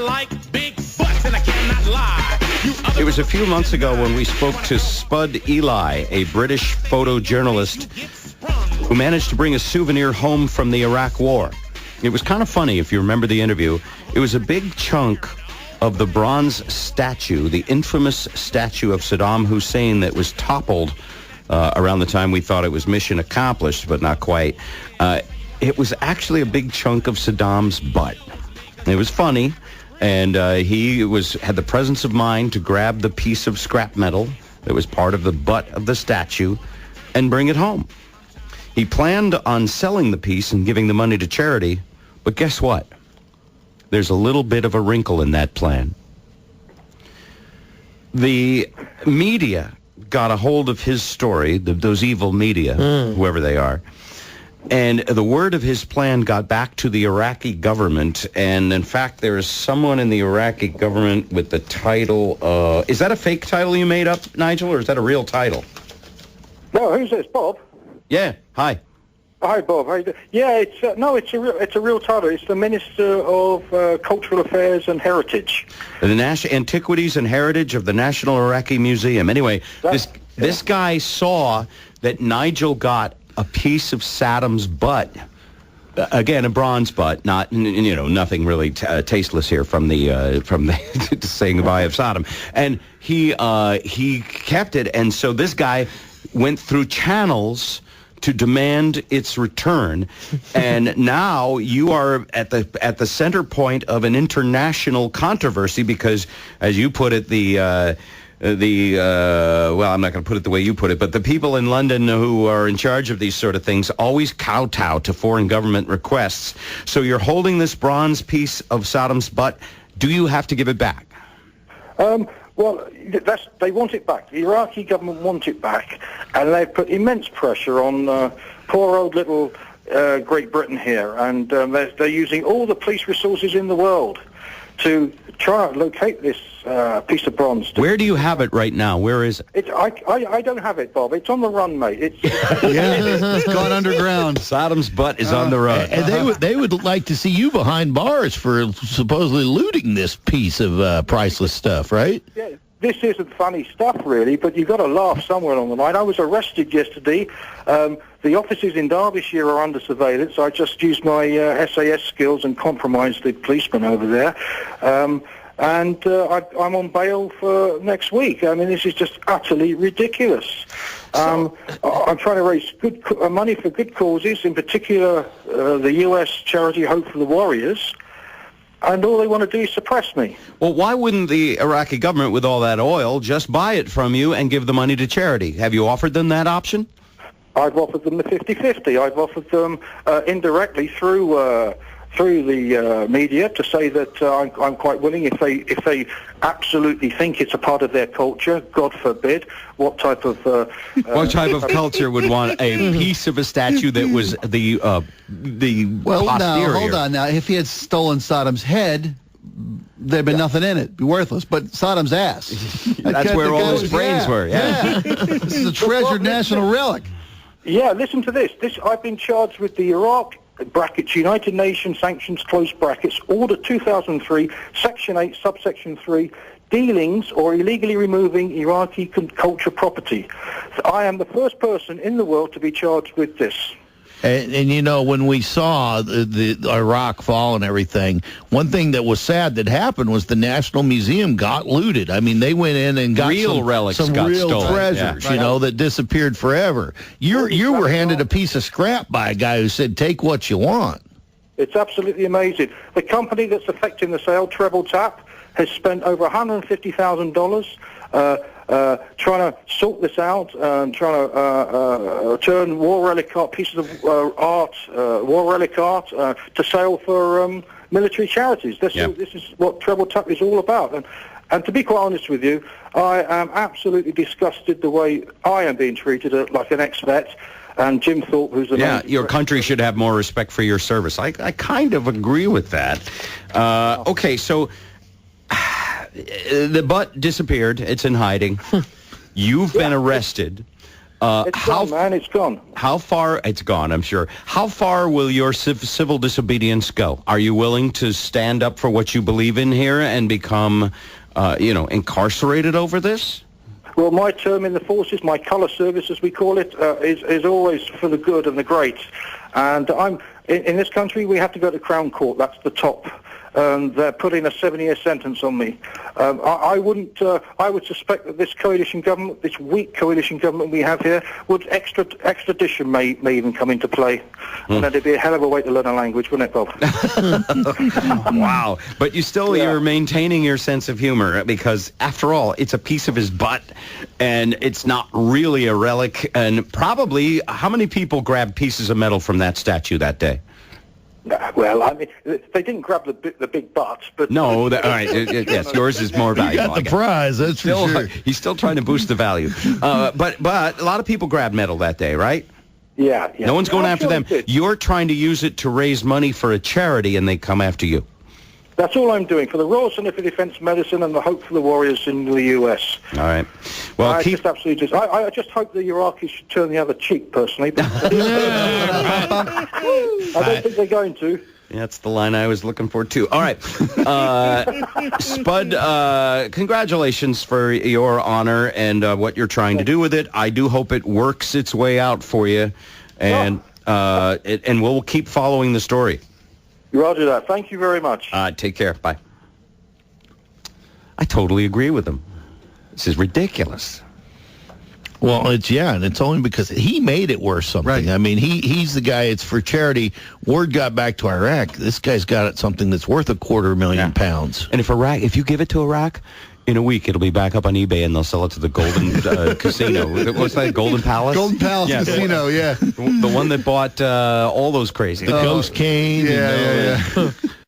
like big butts and I cannot lie. It was a few months ago when we spoke to Spud Ely, a British photojournalist who managed to bring a souvenir home from the Iraq War. It was kind of funny, if you remember the interview. It was a big chunk of the bronze statue, the infamous statue of Saddam Hussein that was toppled around the time we thought it was mission accomplished, but not quite. It was actually a big chunk of Saddam's butt. It was funny, and he had the presence of mind to grab the piece of scrap metal that was part of the butt of the statue and bring it home. He planned on selling the piece and giving the money to charity, but guess what? There's a little bit of a wrinkle in that plan. The media got a hold of his story, those evil media, whoever they are, and the word of his plan got back to the Iraqi government, and in fact, there is someone in the Iraqi government with the title, is that a fake title you made up, Nigel, or is that a real title? No, who's this, Bob? Yeah, hi. Hi, Bob. How you doing? Yeah, it's a real title. It's the Minister of Cultural Affairs and Heritage. The Antiquities and Heritage of the National Iraqi Museum. Anyway, this guy saw that Nigel got a piece of Saddam's butt. Again, a bronze butt, not nothing really tasteless here from the saying goodbye of Saddam. And he kept it, and so this guy went through channels to demand its return, and now you are at the center point of an international controversy because, as you put it, well, I'm not going to put it the way you put it, but the people in London who are in charge of these sort of things always kowtow to foreign government requests. So you're holding this bronze piece of Saddam's butt. Do you have to give it back? Well, they want it back. The Iraqi government want it back, and they've put immense pressure on poor old little Great Britain here, and they're using all the police resources in the world to try and locate this piece of bronze. Where do you have it right now? Where is it? I don't have it, Bob. It's on the run, mate. It's gone underground. Saddam's butt is on the run. And they would like to see you behind bars for supposedly looting this piece of priceless stuff, right? Yeah. This isn't funny stuff, really, but you've got to laugh somewhere along the line. I was arrested yesterday. The offices in Derbyshire are under surveillance. I just used my SAS skills and compromised the policeman over there. And I'm on bail for next week. I mean, this is just utterly ridiculous. I'm trying to raise good money for good causes, in particular the U.S. charity Hope for the Warriors. And all they want to do is suppress me. Well, why wouldn't the Iraqi government, with all that oil, just buy it from you and give the money to charity? Have you offered them that option? I've offered them the 50-50. I've offered them indirectly through the media to say that I'm quite willing, if they absolutely think it's a part of their culture, God forbid, what type of culture would want a piece of a statue that was the posterior? Now, hold on. Now, if he had stolen Saddam's head, there'd be nothing in it. It'd be worthless. But Saddam's ass. That's where all his brains were. Yeah. This is a treasured national relic. Yeah, listen to this. I've been charged with the Iraq brackets, United Nations sanctions, close brackets, Order 2003, Section 8, Subsection 3, dealings or illegally removing Iraqi culture property. I am the first person in the world to be charged with this. And you know, when we saw the Iraq fall and everything, one thing that was sad that happened was the National Museum got looted. I mean, they went in and got real relics, some got real stolen. treasures, Yeah. that disappeared forever. You were handed a piece of scrap by a guy who said, take what you want. It's absolutely amazing. The company that's effecting the sale, Treble Tap, has spent over $150,000 trying to sort this out and trying to turn war relic art, pieces of war relic art, to sale for military charities. This is what Treble Tap is all about. And to be quite honest with you, I am absolutely disgusted the way I am being treated like an ex-vet. And Jim Thorpe, who's your country should have more respect for your service. I kind of agree with that. Okay, so the butt disappeared. It's in hiding. You've been arrested. It's gone, man. It's gone. How far? It's gone, I'm sure. How far will your civil disobedience go? Are you willing to stand up for what you believe in here and become, incarcerated over this? Well, my term in the forces, my colour service, as we call it, is always for the good and the great. And in this country, we have to go to Crown Court. That's the top. They're putting a 7-year sentence on me. I would suspect that this coalition government, this weak coalition government we have here, extradition may even come into play. And that'd be a hell of a way to learn a language, wouldn't it, Bob? Wow. But you're maintaining your sense of humor because, after all, it's a piece of his butt, and it's not really a relic. And probably, how many people grabbed pieces of metal from that statue that day? Well, I mean, they didn't grab the big butt, but... No, all right, yes, yours is more valuable. You got the prize, that's for sure. He's still trying to boost the value. But a lot of people grabbed metal that day, right? Yeah. No one's going after them. You're trying to use it to raise money for a charity, and they come after you. That's all I'm doing for the Royal Centre for Defence Medicine and the Hope for the Warriors in the US. All right. Well, I just hope the Iraqis should turn the other cheek, personally. But I don't think they're going to. That's the line I was looking for, too. All right. Spud, congratulations for your honor and what you're trying to do with it. I do hope it works its way out for you, and we'll keep following the story. Roger that. Thank you very much. Take care. Bye. I totally agree with him. This is ridiculous. Well, and it's only because he made it worth something. Right. I mean, he's the guy. It's for charity. Word got back to Iraq. This guy's got something that's worth £250,000. And if you give it to Iraq, in a week it'll be back up on eBay and they'll sell it to the Golden Casino. What's that? Golden Palace? Golden Palace Casino. Yeah. The one that bought all those crazy. The Ghost Cane. Yeah.